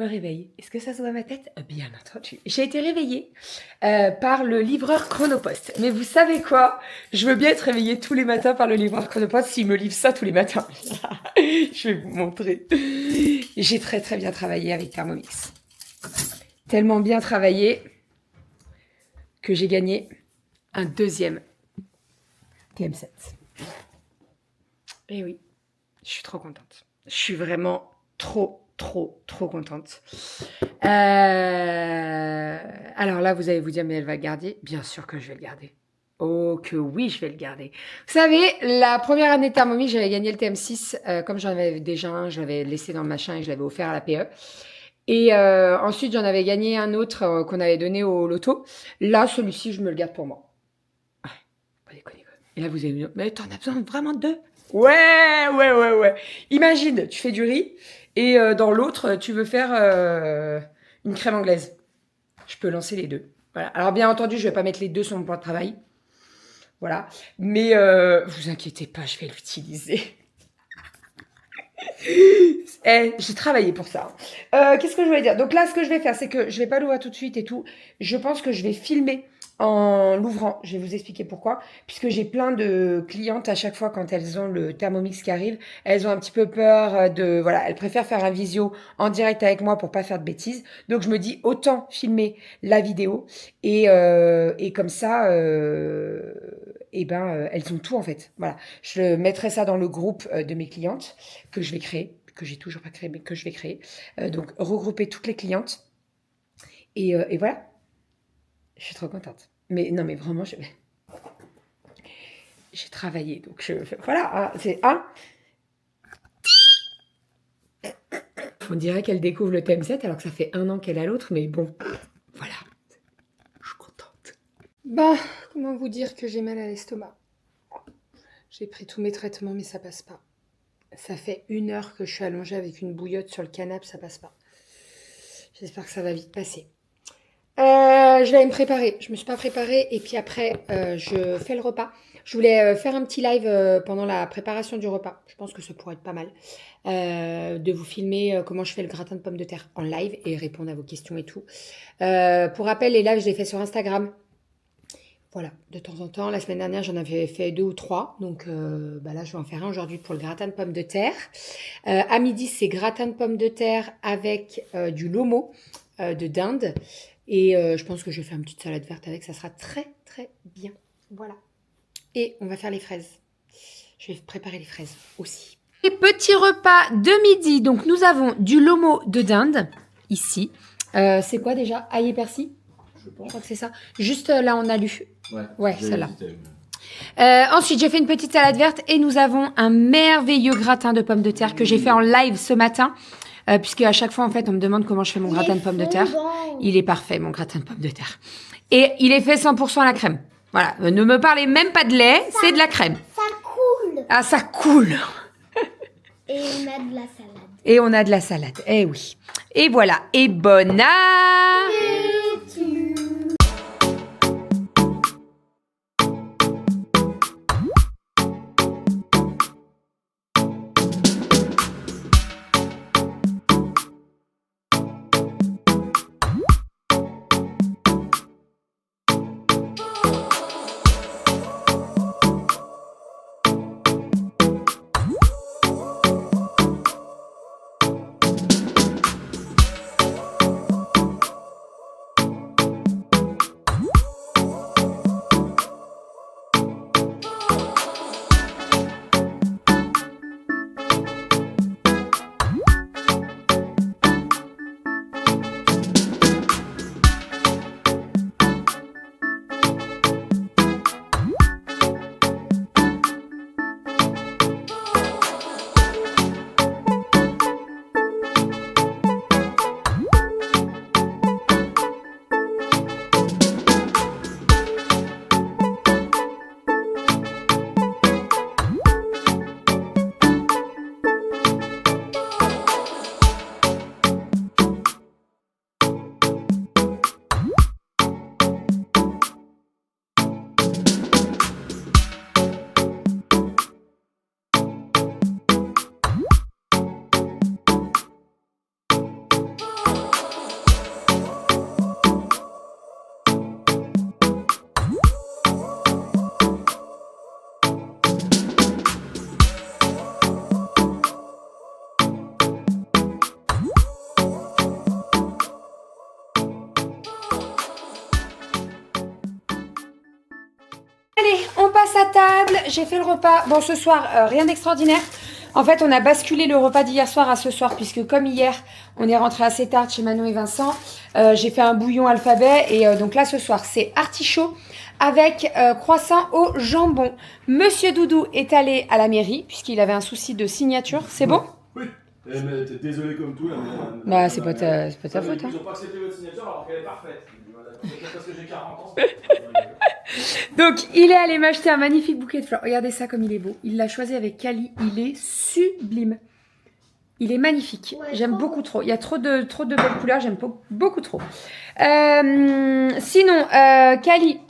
réveil. Est-ce que ça se voit à ma tête? Bien entendu. J'ai été réveillée par le livreur Chronopost. Mais vous savez quoi? Je veux bien être réveillée tous les matins par le livreur Chronopost s'il me livre ça tous les matins. Je vais vous montrer. J'ai très très bien travaillé avec Thermomix. Tellement bien travaillé que j'ai gagné un deuxième TM7. Et oui, je suis trop contente. Je suis vraiment trop contente. Alors là, vous allez vous dire, mais elle va le garder. Bien sûr que je vais le garder. Oh que oui, je vais le garder. Vous savez, la première année de Thermomix, j'avais gagné le TM6. Comme j'en avais déjà un, je l'avais laissé dans le machin et je l'avais offert à la PE. Et ensuite, j'en avais gagné un autre qu'on avait donné au loto. Là, celui-ci, je me le garde pour moi. Ah, pas déconner. Et là, vous allez me dire, mais t'en as besoin vraiment de deux? Ouais. Imagine, tu fais du riz et dans l'autre, tu veux faire une crème anglaise. Je peux lancer les deux. Voilà. Alors, bien entendu, je vais pas mettre les deux sur mon plan de travail. Voilà. Mais vous inquiétez pas, je vais l'utiliser. J'ai travaillé pour ça. Qu'est-ce que je voulais dire? Donc là, ce que je vais faire, c'est que je vais pas l'ouvrir tout de suite et tout. Je pense que je vais filmer en l'ouvrant. Je vais vous expliquer pourquoi. Puisque j'ai plein de clientes à chaque fois quand elles ont le Thermomix qui arrive, elles ont un petit peu peur de... Voilà, elles préfèrent faire un visio en direct avec moi pour pas faire de bêtises. Donc je me dis autant filmer la vidéo et comme ça, elles ont tout en fait. Voilà, je mettrai ça dans le groupe de mes clientes que je vais créer, que j'ai toujours pas créé, mais que je vais créer. Donc regrouper toutes les clientes et voilà. Je suis trop contente. Mais non, mais vraiment, j'ai travaillé. Donc, voilà. C'est un. On dirait qu'elle découvre le TM7 alors que ça fait 1 an qu'elle a l'autre. Mais bon, voilà. Je suis contente. Bah, comment vous dire que j'ai mal à l'estomac? J'ai pris tous mes traitements, mais ça passe pas. Ça fait 1 heure que je suis allongée avec une bouillotte sur le canapé, ça passe pas. J'espère que ça va vite passer. Je vais aller me préparer. Je me suis pas préparée et puis après, je fais le repas. Je voulais faire un petit live pendant la préparation du repas. Je pense que ça pourrait être pas mal. De vous filmer comment je fais le gratin de pommes de terre en live et répondre à vos questions et tout. Pour rappel, les lives, je les fais sur Instagram. Voilà, de temps en temps. La semaine dernière, j'en avais fait 2 ou 3. Donc là, je vais en faire un aujourd'hui pour le gratin de pommes de terre. À midi, c'est gratin de pommes de terre avec du lomo de dinde. Et je pense que je vais faire une petite salade verte avec. Ça sera très bien. Voilà. Et on va faire les fraises. Je vais préparer les fraises aussi. Et petit repas de midi. Donc nous avons du lomo de dinde ici. C'est quoi déjà? Ail et persil? Je crois que c'est ça. Juste là, on a lu. Ouais, celle-là. Ensuite, j'ai fait une petite salade verte et nous avons un merveilleux gratin de pommes de terre que j'ai fait en live ce matin. Puisque à chaque fois, en fait, on me demande comment je fais mon gratin de pommes de terre. Il est parfait, mon gratin de pommes de terre. Et il est fait 100% à la crème. Voilà, ne me parlez même pas de lait, c'est de la crème. Ça coule. Ah, ça coule. Et on a de la salade. Et on a de la salade, eh oui. Et voilà, et bon appétit. table, j'ai fait le repas. Bon, ce soir, rien d'extraordinaire. En fait, on a basculé le repas d'hier soir à ce soir, puisque comme hier, on est rentré assez tard chez Manon et Vincent, j'ai fait un bouillon alphabet. Et donc là, ce soir, c'est artichaut avec croissant au jambon. Monsieur Doudou est allé à la mairie, puisqu'il avait un souci de signature. C'est bon? Oui. Mais t'es désolé comme tout. Bah, c'est pas ta faute. Hein. Ils ont pas accepté votre signature alors qu'elle est parfaite. C'est parce que j'ai 40 ans. Donc, il est allé m'acheter un magnifique bouquet de fleurs. Regardez ça comme il est beau. Il l'a choisi avec Kali. Il est sublime. Il est magnifique. Ouais, J'aime trop beaucoup trop. Il y a trop de belles couleurs. J'aime beaucoup trop. Sinon, Kali,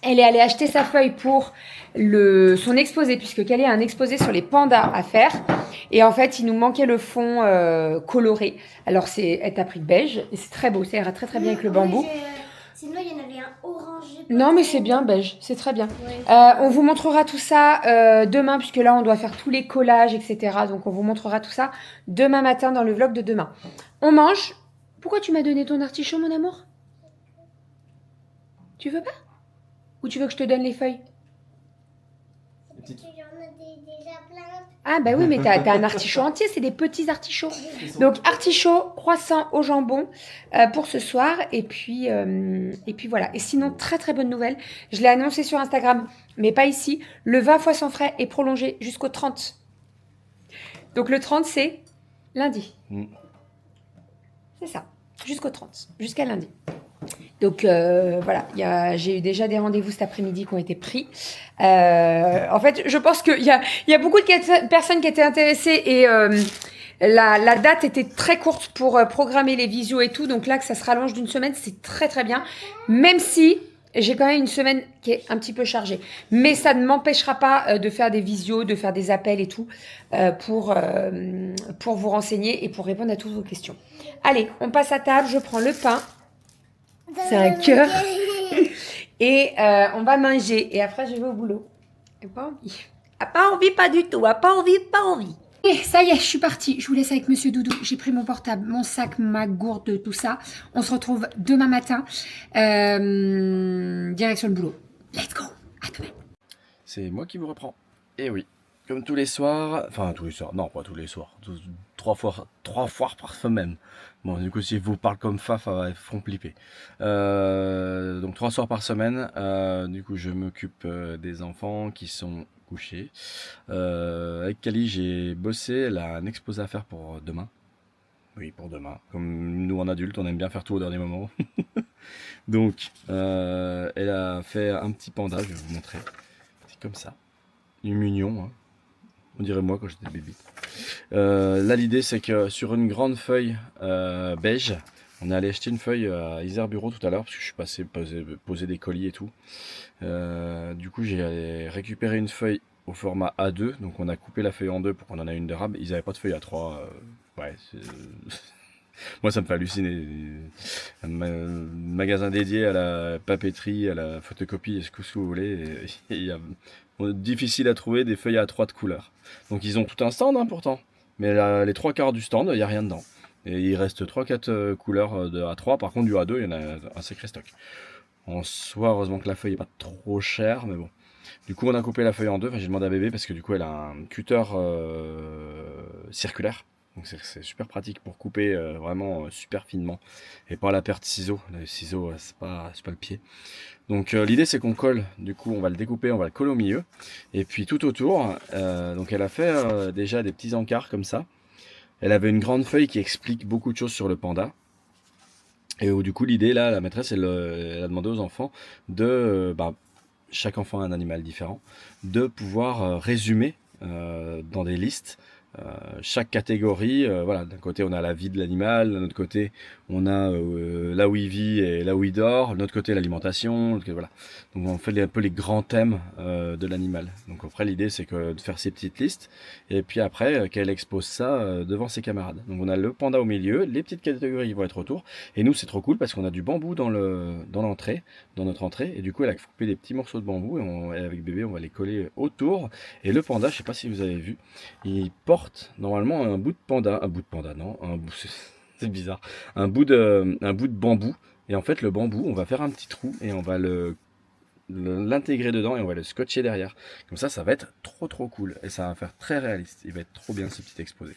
elle est allée acheter sa feuille pour son exposé, puisque Kali a un exposé sur les pandas à faire. Et en fait, il nous manquait le fond coloré. Alors, elle t'a pris beige. Et c'est très beau. Ça ira très bien avec le bambou. Sinon, il y en avait un orangé. Non, mais c'est bien beige, c'est très bien. Ouais. On vous montrera tout ça demain, puisque là, on doit faire tous les collages, etc. Donc, on vous montrera tout ça demain matin dans le vlog de demain. On mange. Pourquoi tu m'as donné ton artichaut, mon amour? Tu veux pas? Ou tu veux que je te donne les feuilles? Il y en a déjà plein. Ah, bah oui, mais t'as un artichaut entier, c'est des petits artichauts. Donc, artichaut, croissant au jambon pour ce soir. Et puis voilà. Et sinon, très bonne nouvelle. Je l'ai annoncé sur Instagram, mais pas ici. Le 20 fois sans frais est prolongé jusqu'au 30. Donc, le 30, c'est lundi. C'est ça. Jusqu'au 30. Jusqu'à lundi. Donc voilà, j'ai eu déjà des rendez-vous cet après-midi qui ont été pris. En fait, je pense qu'il y a beaucoup de personnes qui étaient intéressées et la date était très courte pour programmer les visios et tout. Donc là, que ça se rallonge d'une semaine, c'est très bien. Même si j'ai quand même une semaine qui est un petit peu chargée. Mais ça ne m'empêchera pas de faire des visios, de faire des appels et tout pour vous renseigner et pour répondre à toutes vos questions. Allez, on passe à table, je prends le pain. C'est un cœur. Et on va manger. Et après, je vais au boulot. Elle n'a pas envie. Elle n'a pas envie, pas du tout. Elle n'a pas envie. Et ça y est, je suis partie. Je vous laisse avec Monsieur Doudou. J'ai pris mon portable, mon sac, ma gourde, tout ça. On se retrouve demain matin. Direction le boulot. Let's go. À demain. C'est moi qui vous reprends. Et oui, comme tous les soirs, enfin tous les soirs, non pas tous les soirs, trois fois par semaine. Bon, du coup, si je vous parle comme ça va font flipper. Donc 3 soirs par semaine, du coup, je m'occupe des enfants qui sont couchés. Avec Kali, j'ai bossé, elle a un exposé à faire pour demain. Oui, pour demain. Comme nous en adulte, on aime bien faire tout au dernier moment. Donc, elle a fait un petit panda, je vais vous montrer. C'est comme ça. Il est mignon, hein. On dirait moi quand j'étais bébé. Là, l'idée, c'est que sur une grande feuille beige, on est allé acheter une feuille à Isère Bureau tout à l'heure, parce que je suis passé poser des colis et tout. Du coup, j'ai récupéré une feuille au format A2, donc on a coupé la feuille en deux pour qu'on en ait une de rab. Ils n'avaient pas de feuille A3. Ouais, moi, ça me fait halluciner. Un magasin dédié à la papeterie, à la photocopie, ce que vous voulez. Difficile à trouver des feuilles A3 de couleur. Donc ils ont tout un stand hein, pourtant. Mais les 3/4 du stand, il n'y a rien dedans. Et il reste 3-4 couleurs de A3. Par contre du A2, il y en a un sacré stock. En soi, heureusement que la feuille n'est pas trop chère, mais bon. Du coup, on a coupé la feuille en deux. Enfin, j'ai demandé à bébé parce que du coup, elle a un cutter circulaire. Donc c'est super pratique pour couper vraiment super finement et pas à la paire de ciseaux. Les ciseaux, c'est pas le pied. Donc l'idée c'est qu'on colle, du coup on va le découper, on va le coller au milieu. Et puis tout autour, donc elle a fait déjà des petits encarts comme ça. Elle avait une grande feuille qui explique beaucoup de choses sur le panda. Et du coup l'idée là, la maîtresse elle a demandé aux enfants de, chaque enfant a un animal différent, de pouvoir résumer dans des listes chaque catégorie. Voilà, d'un côté on a la vie de l'animal, d'un autre côté on a là où il vit et là où il dort, de l'autre côté l'alimentation, voilà. Donc on fait un peu les grands thèmes de l'animal. Donc après l'idée c'est que de faire ces petites listes et puis après qu'elle expose ça devant ses camarades. Donc on a le panda au milieu, les petites catégories vont être autour et nous c'est trop cool parce qu'on a du bambou dans l'entrée, dans notre entrée, et du coup elle a coupé des petits morceaux de bambou et avec bébé on va les coller autour. Et le panda, je sais pas si vous avez vu, il porte normalement un bout de panda, non, c'est bizarre, un bout de bambou. Et en fait le bambou, on va faire un petit trou et on va le l'intégrer dedans et on va le scotcher derrière. Comme ça va être trop cool et ça va faire très réaliste. Il va être trop bien ce petit exposé.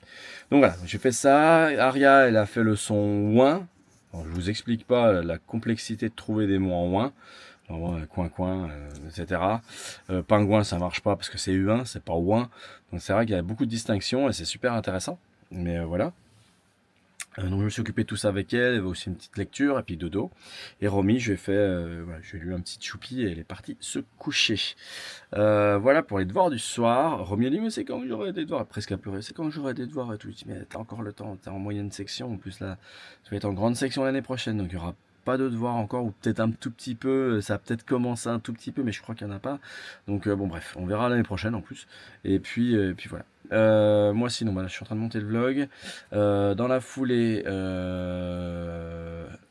Donc voilà, j'ai fait ça. Aria, elle a fait le son ouin. Alors, je vous explique pas la complexité de trouver des mots en ouin. Coin, etc. Pingouin, ça marche pas parce que c'est U1, c'est pas ouin. Donc c'est vrai qu'il y a beaucoup de distinctions et c'est super intéressant. Mais voilà. Donc je me suis occupé de tout ça avec elle, il y avait aussi une petite lecture, et puis dodo. Et Romy, je lui ai lu un petit choupi et elle est partie se coucher. Voilà pour les devoirs du soir. Romy a dit, mais c'est quand j'aurai des devoirs, presque à pleurer, c'est quand j'aurai des devoirs et tout. Je dis, mais t'as encore le temps, t'es en moyenne section, en plus là, tu vas être en grande section l'année prochaine, donc il y aura pas de devoirs encore, ou peut-être un tout petit peu, ça a peut-être commencé un tout petit peu, mais je crois qu'il n'y en a pas. Donc bon bref, on verra l'année prochaine en plus. Et puis voilà. Moi sinon, je suis en train de monter le vlog. Dans la foulée,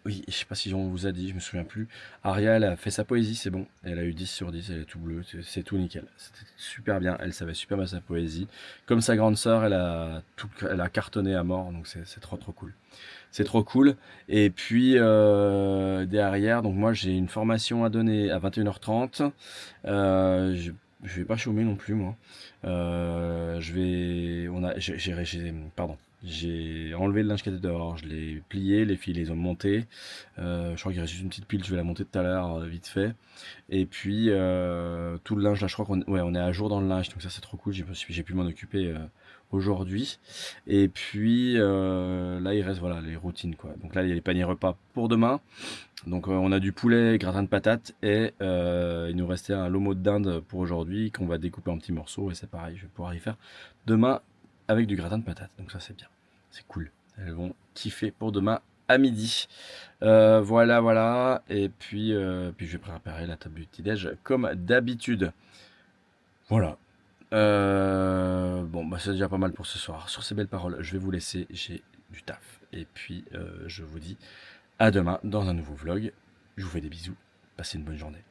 oui, je sais pas si on vous a dit, je me souviens plus. Ariel a fait sa poésie, c'est bon. Elle a eu 10 sur 10, elle est tout bleue, c'est tout nickel. C'était super bien, elle savait super bien sa poésie. Comme sa grande sœur, elle a cartonné à mort, donc c'est trop cool. C'est trop cool. Et puis derrière, donc moi j'ai une formation à donner à 21h30. Je vais pas chômer non plus moi. J'ai enlevé le linge qui était dehors, je l'ai plié, les filles les ont montés. Je crois qu'il reste juste une petite pile, je vais la monter tout à l'heure vite fait. Et puis tout le linge là, je crois on est à jour dans le linge, donc ça c'est trop cool. J'ai pu m'en occuper aujourd'hui. Et puis là il reste voilà les routines quoi. Donc là il y a les paniers repas pour demain. Donc on a du poulet, gratin de patates et il nous restait un lomo de dinde pour aujourd'hui qu'on va découper en petits morceaux et c'est pareil, je vais pouvoir y faire demain avec du gratin de patates. Donc ça c'est bien, c'est cool. Elles vont kiffer pour demain à midi. Voilà. Et puis je vais préparer la table du petit-déj comme d'habitude. Voilà. Bon, c'est déjà pas mal pour ce soir. Sur ces belles paroles, je vais vous laisser. J'ai du taf. Et puis, je vous dis à demain dans un nouveau vlog. Je vous fais des bisous. Passez une bonne journée.